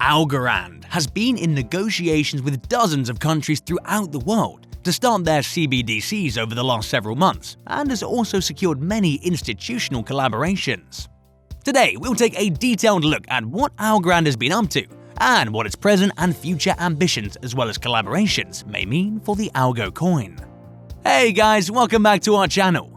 Algorand has been in negotiations with dozens of countries throughout the world to start their CBDCs over the last several months and has also secured many institutional collaborations. Today, we'll take a detailed look at what Algorand has been up to and what its present and future ambitions as well as collaborations may mean for the Algo coin. Hey guys, welcome back to our channel.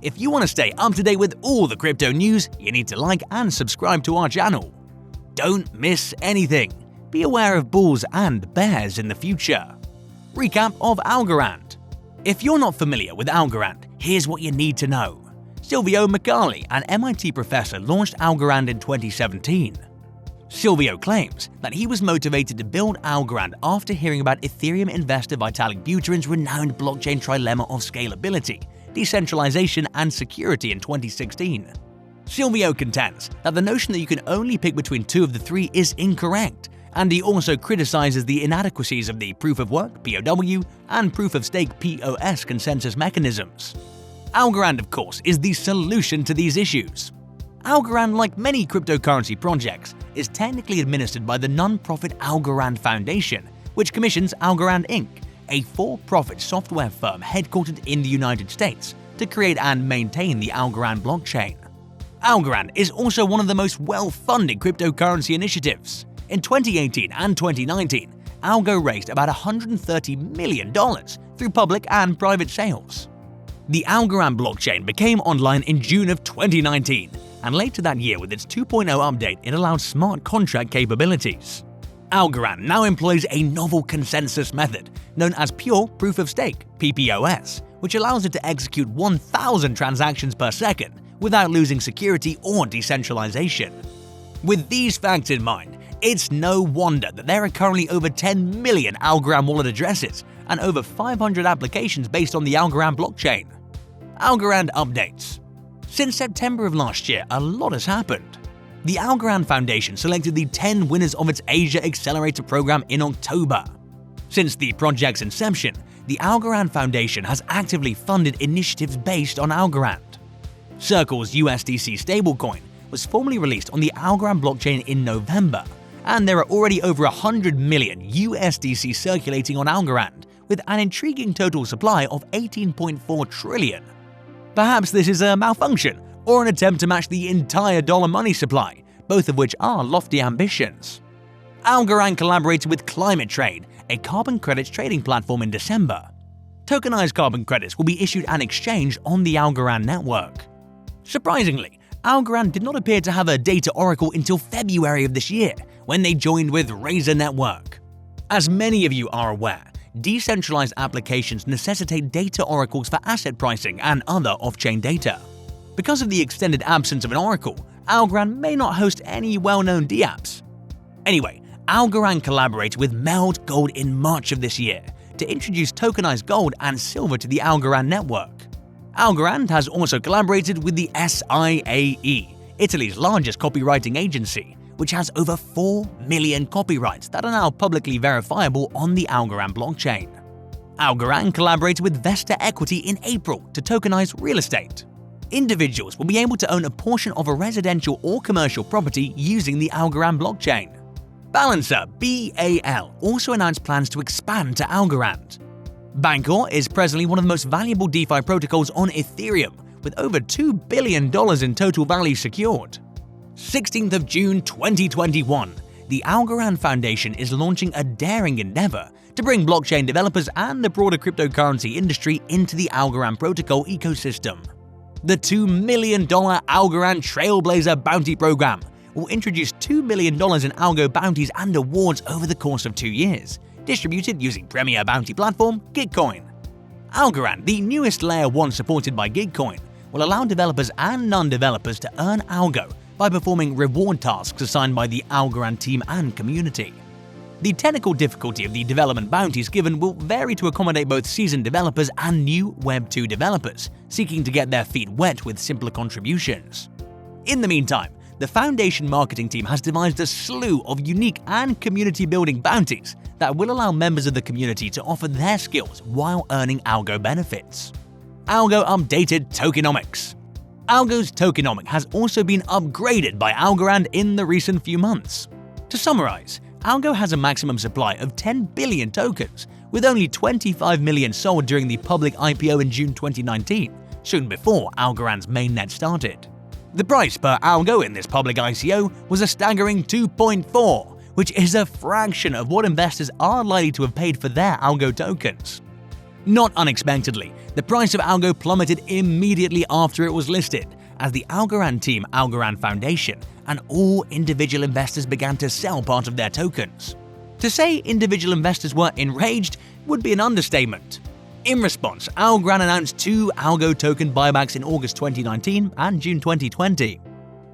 If you want to stay up to date with all the crypto news, you need to like and subscribe to our channel. Don't miss anything. Be aware of bulls and bears in the future. Recap of Algorand. If you're not familiar with Algorand, here's what you need to know. Silvio Micali, an MIT professor, launched Algorand in 2017. Silvio claims that he was motivated to build Algorand after hearing about Ethereum investor Vitalik Buterin's renowned blockchain trilemma of scalability, decentralization, and security in 2016. Silvio contends that the notion that you can only pick between two of the three is incorrect, and he also criticizes the inadequacies of the proof-of-work (POW) and proof-of-stake (POS) consensus mechanisms. Algorand, of course, is the solution to these issues. Algorand, like many cryptocurrency projects, is technically administered by the non-profit Algorand Foundation, which commissions Algorand Inc., a for-profit software firm headquartered in the United States, to create and maintain the Algorand blockchain. Algorand is also one of the most well-funded cryptocurrency initiatives. In 2018 and 2019, Algo raised about $130 million through public and private sales. The Algorand blockchain became online in June of 2019, and later that year with its 2.0 update it allowed smart contract capabilities. Algorand now employs a novel consensus method known as Pure Proof of Stake (PPOS), which allows it to execute 1,000 transactions per second without losing security or decentralization. With these facts in mind, it's no wonder that there are currently over 10 million Algorand wallet addresses and over 500 applications based on the Algorand blockchain. Algorand updates. Since September of last year, a lot has happened. The Algorand Foundation selected the 10 winners of its Asia Accelerator program in October. Since the project's inception, the Algorand Foundation has actively funded initiatives based on Algorand. Circle's USDC stablecoin was formally released on the Algorand blockchain in November, and there are already over 100 million USDC circulating on Algorand, with an intriguing total supply of 18.4 trillion. Perhaps this is a malfunction, or an attempt to match the entire dollar money supply, both of which are lofty ambitions. Algorand collaborated with Climate Trade, a carbon credits trading platform, in December. Tokenized carbon credits will be issued and exchanged on the Algorand network. Surprisingly, Algorand did not appear to have a data oracle until February of this year, when they joined with Razor Network. As many of you are aware, decentralized applications necessitate data oracles for asset pricing and other off-chain data. Because of the extended absence of an oracle, Algorand may not host any well-known dApps. Anyway, Algorand collaborated with Meld Gold in March of this year to introduce tokenized gold and silver to the Algorand network. Algorand has also collaborated with the SIAE, Italy's largest copywriting agency, which has over 4 million copyrights that are now publicly verifiable on the Algorand blockchain. Algorand collaborated with Vesta Equity in April to tokenize real estate. Individuals will be able to own a portion of a residential or commercial property using the Algorand blockchain. Balancer BAL also announced plans to expand to Algorand. Bancor is presently one of the most valuable DeFi protocols on Ethereum, with over $2 billion in total value secured. 16th of June 2021, the Algorand Foundation is launching a daring endeavor to bring blockchain developers and the broader cryptocurrency industry into the Algorand protocol ecosystem. The $2 million Algorand Trailblazer Bounty Program will introduce $2 million in Algo bounties and awards over the course of 2 years, distributed using premier bounty platform Gitcoin. Algorand, the newest Layer 1 supported by Gitcoin, will allow developers and non-developers to earn Algo by performing reward tasks assigned by the Algorand team and community. The technical difficulty of the development bounties given will vary to accommodate both seasoned developers and new Web 2 developers seeking to get their feet wet with simpler contributions. In the meantime, the Foundation marketing team has devised a slew of unique and community-building bounties that will allow members of the community to offer their skills while earning Algo benefits. Algo updated tokenomics. Algo's tokenomic has also been upgraded by Algorand in the recent few months. To summarize, Algo has a maximum supply of 10 billion tokens, with only 25 million sold during the public IPO in June 2019, soon before Algorand's mainnet started. The price per Algo in this public ICO was a staggering 2.4, which is a fraction of what investors are likely to have paid for their Algo tokens. Not unexpectedly, the price of Algo plummeted immediately after it was listed, as the Algorand team, Algorand Foundation, and all individual investors began to sell part of their tokens. To say individual investors were enraged would be an understatement. In response, Algorand announced 2 Algo token buybacks in August 2019 and June 2020.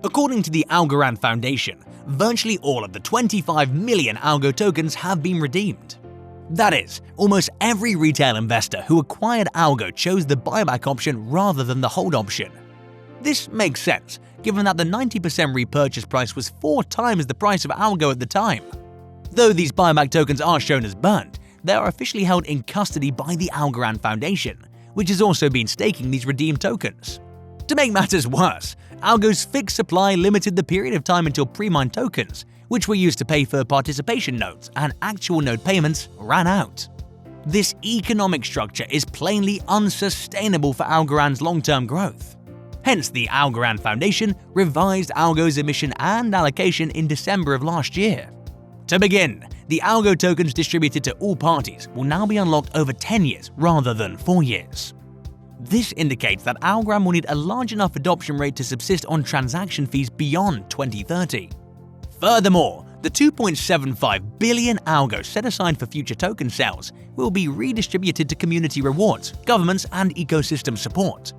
According to the Algorand Foundation, virtually all of the 25 million Algo tokens have been redeemed. That is, almost every retail investor who acquired Algo chose the buyback option rather than the hold option. This makes sense, given that the 90% repurchase price was 4 times the price of Algo at the time. Though these buyback tokens are shown as burnt, they are officially held in custody by the Algorand Foundation, which has also been staking these redeemed tokens. To make matters worse, Algo's fixed supply limited the period of time until pre-mined tokens, which were used to pay for participation nodes and actual node payments, ran out. This economic structure is plainly unsustainable for Algorand's long-term growth. Hence, the Algorand Foundation revised Algo's emission and allocation in December of last year. To begin, the Algo tokens distributed to all parties will now be unlocked over 10 years rather than 4 years. This indicates that Algorand will need a large enough adoption rate to subsist on transaction fees beyond 2030. Furthermore, the 2.75 billion Algo set aside for future token sales will be redistributed to community rewards, governments, and ecosystem support.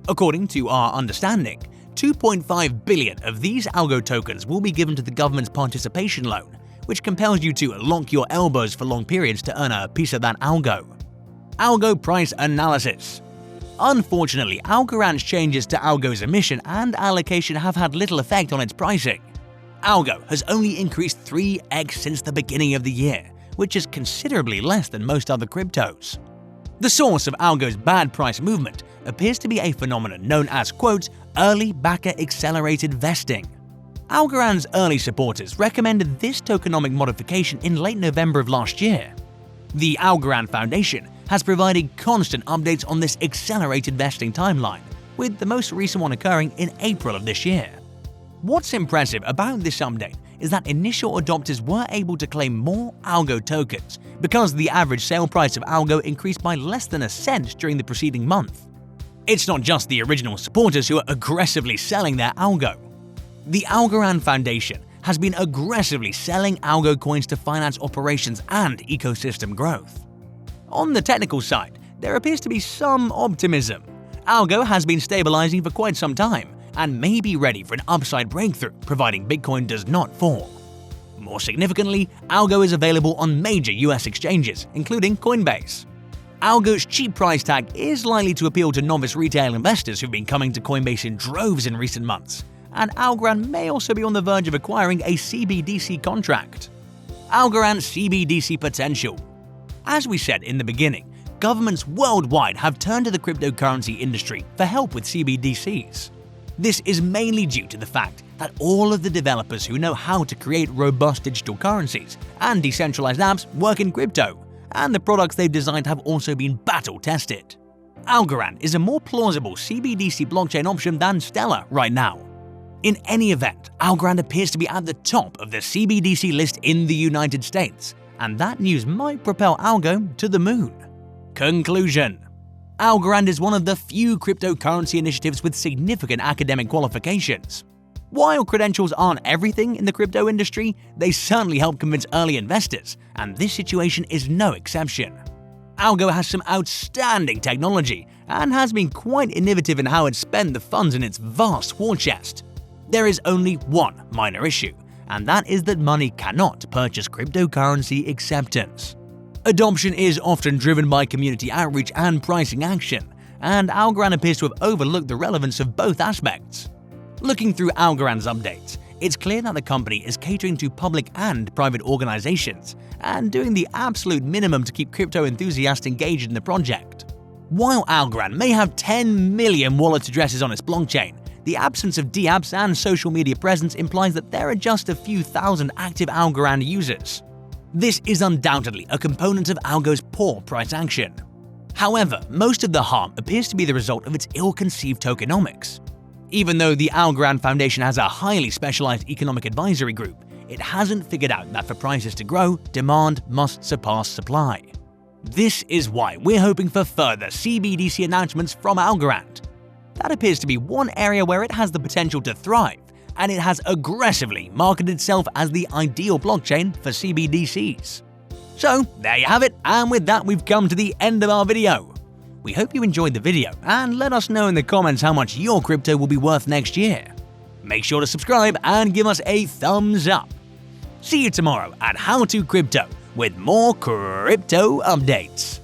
According to our understanding, 2.5 billion of these Algo tokens will be given to the government's participation loan, which compels you to lock your elbows for long periods to earn a piece of that Algo. Algo price analysis. Unfortunately, Algorand's changes to Algo's emission and allocation have had little effect on its pricing. Algo has only increased 3x since the beginning of the year, which is considerably less than most other cryptos. The source of Algo's bad price movement appears to be a phenomenon known as, quote, early backer accelerated vesting. Algorand's early supporters recommended this tokenomic modification in late November of last year. The Algorand Foundation has provided constant updates on this accelerated vesting timeline, with the most recent one occurring in April of this year. What's impressive about this update is that initial adopters were able to claim more Algo tokens because the average sale price of Algo increased by less than a cent during the preceding month. It's not just the original supporters who are aggressively selling their Algo. The Algorand Foundation has been aggressively selling Algo coins to finance operations and ecosystem growth. On the technical side, there appears to be some optimism. Algo has been stabilizing for quite some time and may be ready for an upside breakthrough, providing Bitcoin does not fall. More significantly, Algo is available on major US exchanges, including Coinbase. Algo's cheap price tag is likely to appeal to novice retail investors who've been coming to Coinbase in droves in recent months, and Algorand may also be on the verge of acquiring a CBDC contract. Algorand CBDC potential. As we said in the beginning, governments worldwide have turned to the cryptocurrency industry for help with CBDCs. This is mainly due to the fact that all of the developers who know how to create robust digital currencies and decentralized apps work in crypto, and the products they've designed have also been battle-tested. Algorand is a more plausible CBDC blockchain option than Stellar right now. In any event, Algorand appears to be at the top of the CBDC list in the United States, and that news might propel Algo to the moon. Conclusion. Algorand is one of the few cryptocurrency initiatives with significant academic qualifications. While credentials aren't everything in the crypto industry, they certainly help convince early investors, and this situation is no exception. Algo has some outstanding technology and has been quite innovative in how it spent the funds in its vast war chest. There is only one minor issue, and that is that money cannot purchase cryptocurrency acceptance. Adoption is often driven by community outreach and pricing action, and Algorand appears to have overlooked the relevance of both aspects. Looking through Algorand's updates, it's clear that the company is catering to public and private organizations and doing the absolute minimum to keep crypto enthusiasts engaged in the project. While Algorand may have 10 million wallet addresses on its blockchain, the absence of dApps and social media presence implies that there are just a few thousand active Algorand users. This is undoubtedly a component of Algo's poor price action. However, most of the harm appears to be the result of its ill-conceived tokenomics. Even though the Algorand Foundation has a highly specialized economic advisory group, it hasn't figured out that for prices to grow, demand must surpass supply. This is why we're hoping for further CBDC announcements from Algorand. That appears to be one area where it has the potential to thrive, and it has aggressively marketed itself as the ideal blockchain for CBDCs. So there you have it, and with that we've come to the end of our video. We hope you enjoyed the video, and let us know in the comments how much your crypto will be worth next year. Make sure to subscribe and give us a thumbs up. See you tomorrow at How to Crypto with more crypto updates.